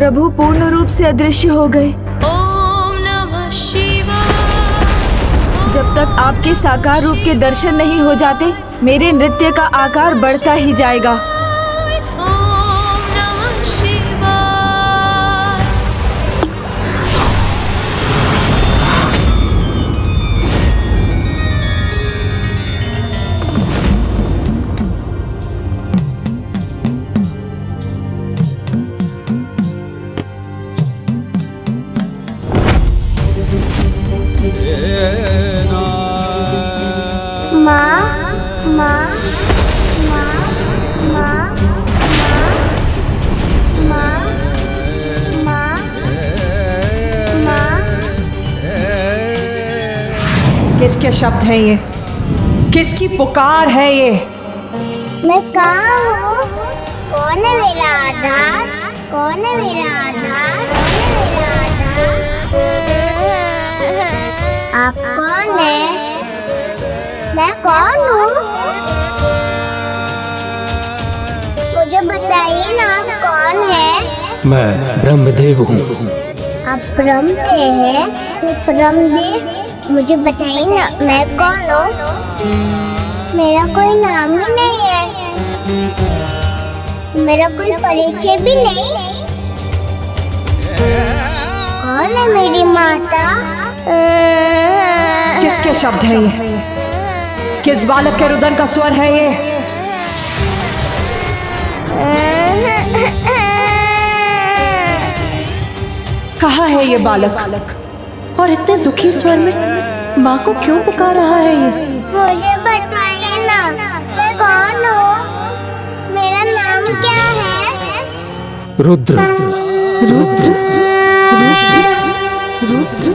प्रभु पूर्ण रूप से अदृश्य हो गए। ओम नमः शिवाय। जब तक आपके साकार रूप के दर्शन नहीं हो जाते, मेरे नृत्य का आकार बढ़ता ही जाएगा। ओम नमः शिवाय। माँ माँ माँ माँ माँ माँ माँ। किसके शब्द हैं ये? किसकी पुकार है ये? मैं कहाँ हूँ? कौन है मेरा आधार? कौन है मेरा आधार? कौन है मेरा आधार? आप कौन है? मैं कौन हूँ? मुझे बताइए ना, आप कौन है? मैं ब्रह्मदेव हूँ। आप ब्रह्मदेव हैं? तो ब्रह्मदेव, मुझे बताइए ना, मैं कौन हूँ? मेरा कोई नाम ही नहीं है, मेरा कोई परिचय भी नहीं। कौन है मेरी माता? किसके शब्द हैं ये? किस बालक के रुदन का स्वर है ये? कहाँ है ये बालक? और इतने दुखी स्वर में माँ को क्यों पुकार रहा है ये? मुझे बताइए ना, मैं कौन हूँ? मेरा नाम क्या है? रुद्र। रुद्र रुद्र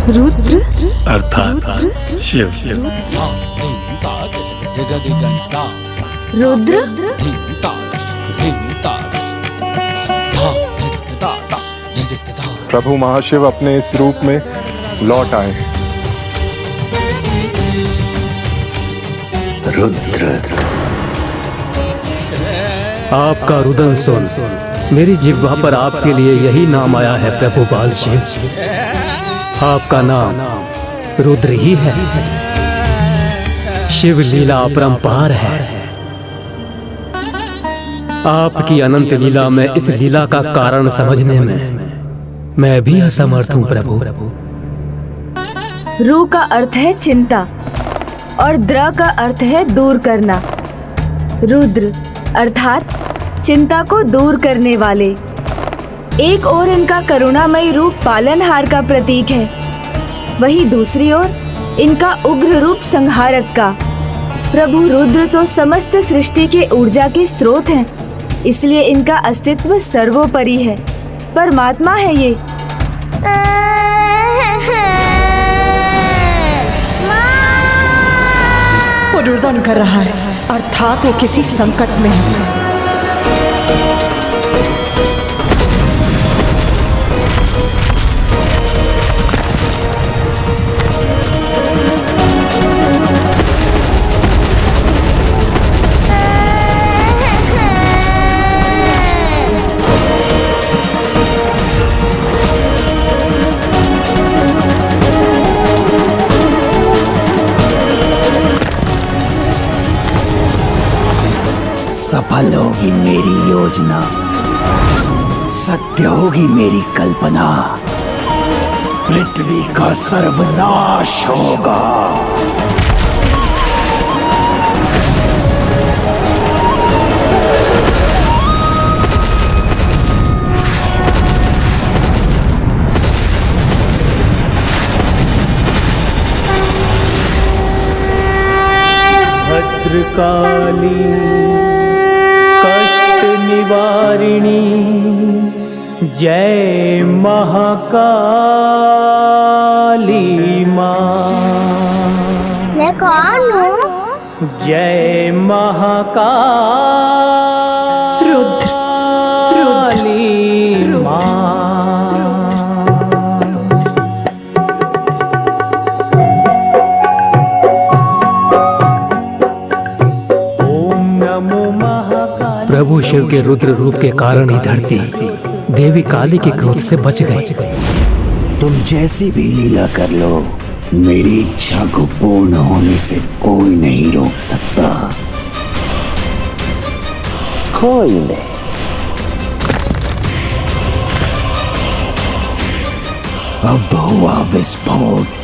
रुद्र अर्थात शिव। रुद्र। प्रभु महाशिव अपने इस रूप में लौट आए। रुद्र। आपका रुदन सुन, मेरी जिह्वा पर आपके लिए यही नाम आया है प्रभु बाल शिव। आपका नाम रुद्र ही है। शिव लीला अपरंपार है। आपकी अनंत लीला में इस लीला का कारण समझने में मैं भी असमर्थ हूँ प्रभु। रू का अर्थ है चिंता और द्र का अर्थ है दूर करना। रुद्र अर्थात चिंता को दूर करने वाले। एक ओर इनका करुणामयी रूप पालनहार का प्रतीक है, वहीं दूसरी ओर इनका उग्र रूप संहारक का। प्रभु रुद्र तो समस्त सृष्टि के ऊर्जा के स्रोत हैं, इसलिए इनका अस्तित्व सर्वोपरि है। परमात्मा है ये। वो रुदन कर रहा है, अर्थात वो किसी संकट में है। सफल होगी मेरी योजना, सत्य होगी मेरी कल्पना, पृथ्वी का सर्वनाश होगा। भद्रकाली कष्ट निवारिणी जय महाकाली माँ। मैं कौन हूँ? जय महाकाली माँ। प्रभु शिव के रुद्र रूप के कारण ही धरती देवी काली के क्रोध से बच गई। तुम जैसी भी लीला कर लो, मेरी इच्छा को पूर्ण होने से कोई नहीं रोक सकता। कोई नहीं। अब हुआ विस्फोट।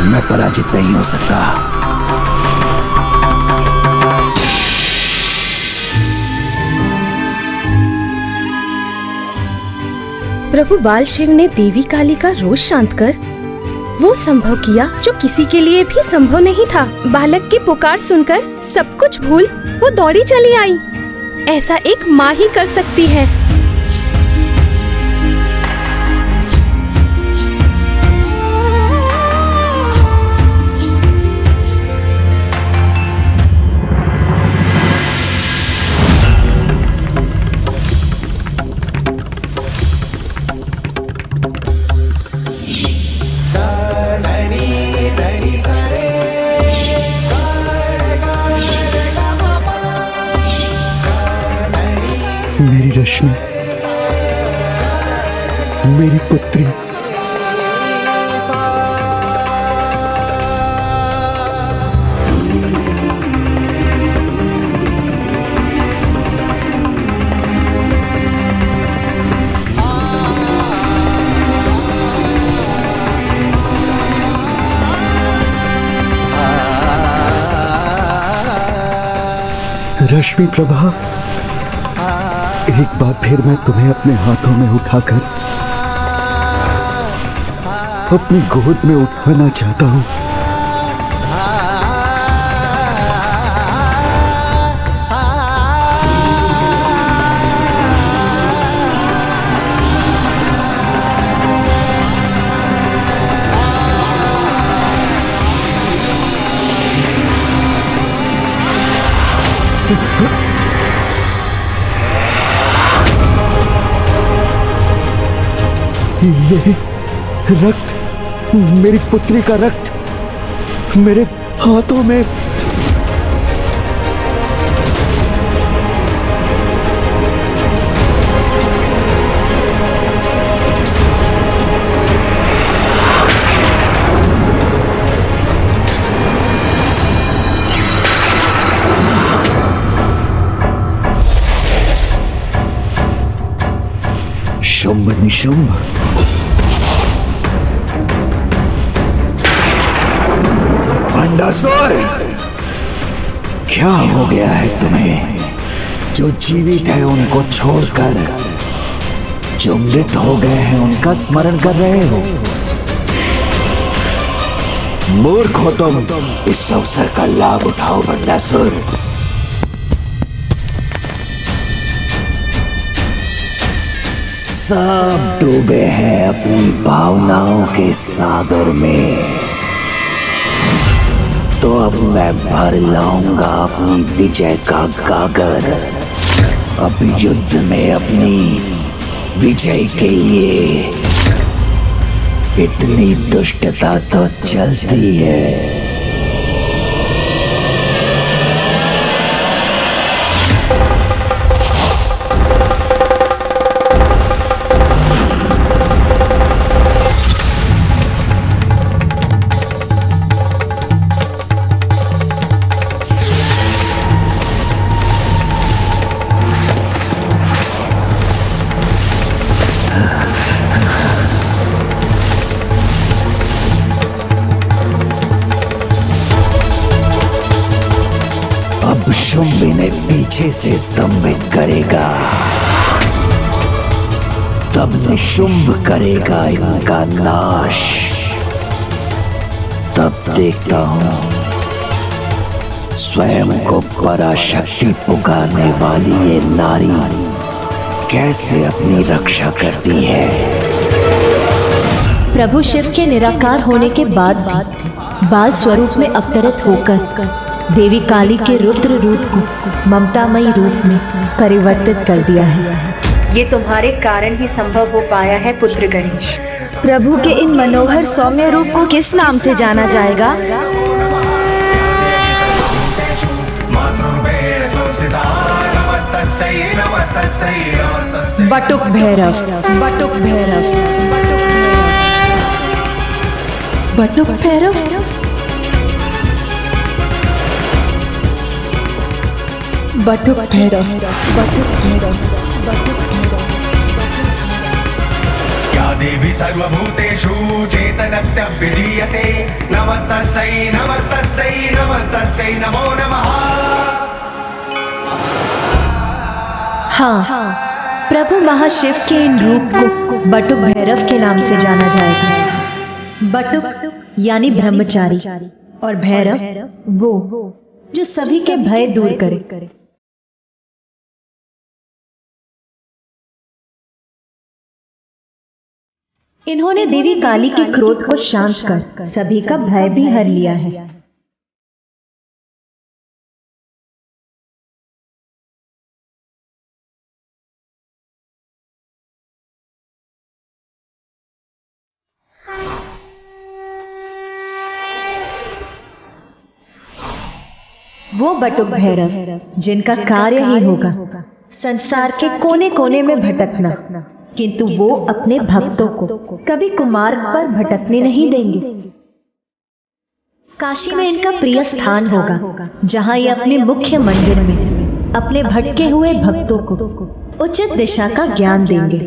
मैं पराजित नहीं हो सकता। प्रभु बाल शिव ने देवी काली का रोष शांत कर वो संभव किया जो किसी के लिए भी संभव नहीं था। बालक की पुकार सुनकर सब कुछ भूल वो दौड़ी चली आई। ऐसा एक माँ ही कर सकती है। मेरी रश्मि, मेरी पुत्री, रश्मि प्रभा, एक बार फिर मैं तुम्हें अपने हाथों में उठाकर अपनी गोद में उठाना चाहता हूं। ये रक्त, मेरी पुत्री का रक्त मेरे हाथों में। शुंभ निशुंभ, भंडासुर, क्या हो गया है तुम्हें? जो जीवित है उनको छोड़कर जो मृत हो गए हैं उनका स्मरण कर रहे हो। मूर्ख हो तुम। इस अवसर का लाभ उठाओ भंडासुर। सब डूबे हैं अपनी भावनाओं के सागर में, तो अब मैं भर लाऊंगा अपनी विजय का गागर। अब युद्ध में अपनी विजय के लिए इतनी दुष्टता तो चलती है। अब शुंभ इन्हें पीछे से स्तंभित करेगा, तब निशुंभ करेगा इनका नाश। तब देखता हूं स्वयं को पराशक्ति पुकारने वाली ये नारी कैसे अपनी रक्षा करती है। प्रभु शिव के निराकार होने के बाद बाल स्वरूप में अवतरित होकर देवी काली के रुद्र रूप को ममतामयी रूप में परिवर्तित कर दिया है। ये तुम्हारे कारण ही संभव हो पाया है पुत्र गणेश। प्रभु के इन मनोहर सौम्य रूप को किस नाम से जाना जाएगा? बटुक भैरव, बटुक भैरव, बटुक भैरव, बटुक भैरव, बटुक भैरव, बटुक भैरव। या देवी सर्वभूतेषु चेतनत्वं विधीयते नमस्तस्यै नमस्तस्यै नमस्तस्यै नमो नमः। हाँ, प्रभु महाशिव के इन रूप को बटुक भैरव के नाम से जाना जाएगा। बटुक यानी ब्रह्मचारी और भैरव वो जो सभी के भय दूर करे। इन्होंने देवी काली के क्रोध को शांत कर सभी का भय भी हर लिया है। वो बटुक भैरव जिनका कार्य ही होगा संसार के कोने कोने में भटकना, किंतु वो अपने भक्तों को कभी कुमार्ग पर भटकने नहीं देंगे। काशी में इनका प्रिय स्थान होगा जहां ये अपने मुख्य मंदिर में अपने भटके हुए भक्तों को उचित दिशा का ज्ञान देंगे।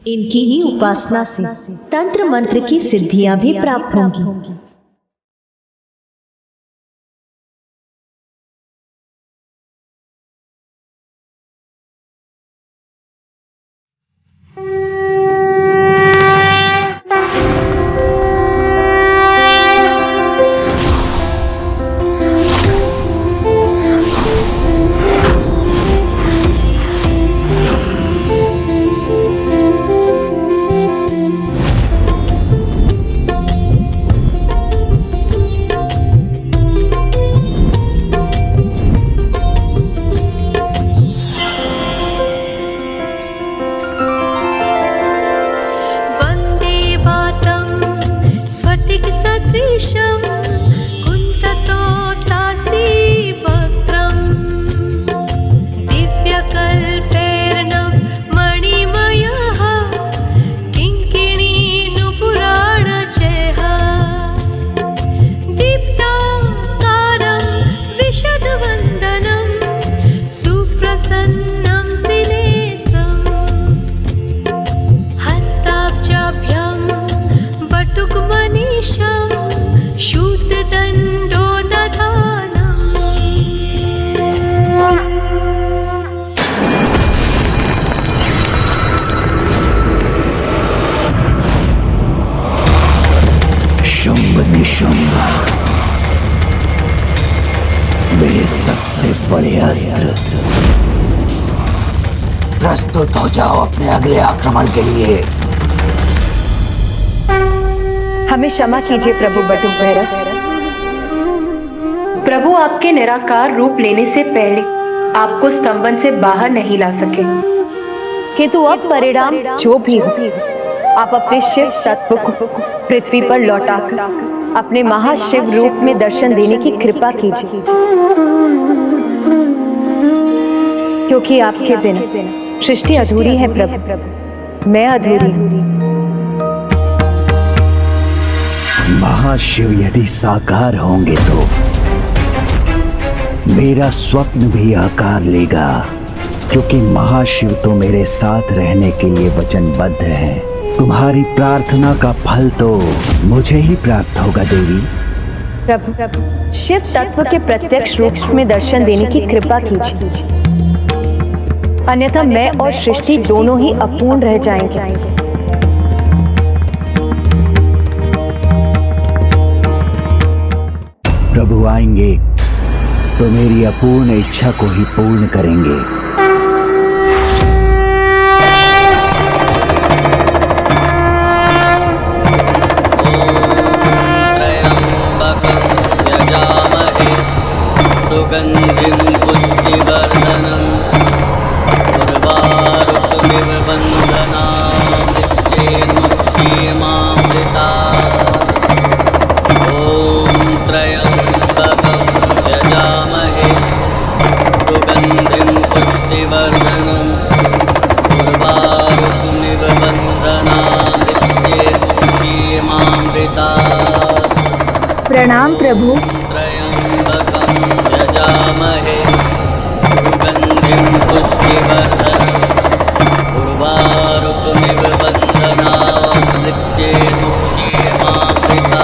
इनकी ही उपासना से तंत्र मंत्र की सिद्धियां भी प्राप्त होंगी। मेरे सबसे बड़े अस्त्र, प्रस्तुत हो जाओ अपने अगले आक्रमण के लिए। हमें क्षमा कीजिए प्रभु बटुक भैरव। प्रभु आपके निराकार रूप लेने से पहले आपको स्तंभन से बाहर नहीं ला सके, किंतु अब परिणाम जो भी हो, आप अपने शिव तत्व को पृथ्वी पर लौटाकर अपने महाशिव रूप में दर्शन देने की कृपा कीजिए, क्योंकि आपके बिना सृष्टि अधूरी है प्रभु, मैं अधूरी हूं। महाशिव यदि साकार होंगे तो मेरा स्वप्न भी आकार लेगा, क्योंकि महाशिव तो मेरे साथ रहने के लिए वचनबद्ध है। तुम्हारी प्रार्थना का फल तो मुझे ही प्राप्त होगा देवी। प्रभु शिव तत्व के प्रत्यक्ष रूप में दर्शन देने की कृपा कीजिए, अन्यथा मैं और सृष्टि दोनों ही अपूर्ण रह जाएंगे। प्रभु आएंगे तो मेरी अपूर्ण इच्छा को ही पूर्ण करेंगे। सुगंधिं पुष्टिवर्धनम् उर्वारुकमिव वन्दनामृत्येन्मुक्षीयमामृता। ॐ त्र्यम्बकं यजामहे सुगन्धिं पुष्टिवर्धनम् उर्वारुकमिव वन्दनामृत्येन्मुक्षीयमामृता। प्रणाम प्रभु। त्र्यम्बकं यजामहे सुगन्धिं पुष्टिवर्धनम् उर्वारुकमिव वन्दनामृत्येन्मुक्षीयमामृता।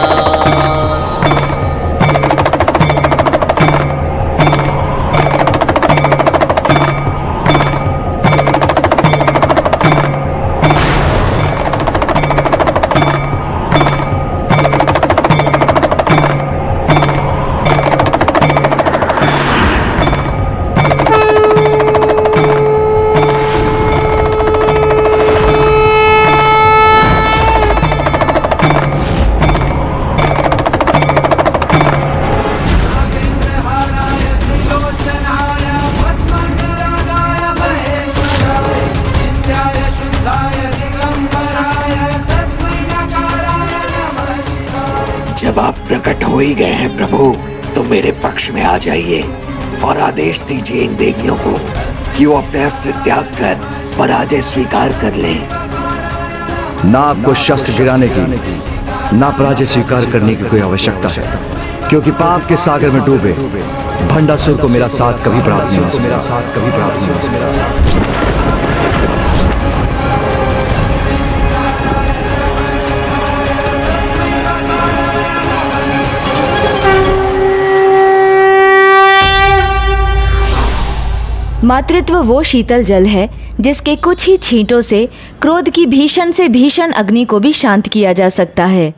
जब आप प्रकट हो ही गए हैं प्रभु, तो मेरे पक्ष में आ जाइए और आदेश दीजिए इन देवियों को कि वो अपने अस्त्र त्याग कर पराजय स्वीकार कर लें। ना आपको शस्त्र गिराने की, ना पराजय स्वीकार करने की कोई आवश्यकता है, क्योंकि पाप के सागर में डूबे भंडासुर को मेरा साथ कभी प्राप्त नहीं हो। मातृत्व वो शीतल जल है जिसके कुछ ही छींटों से क्रोध की भीषण से भीषण अग्नि को भी शांत किया जा सकता है।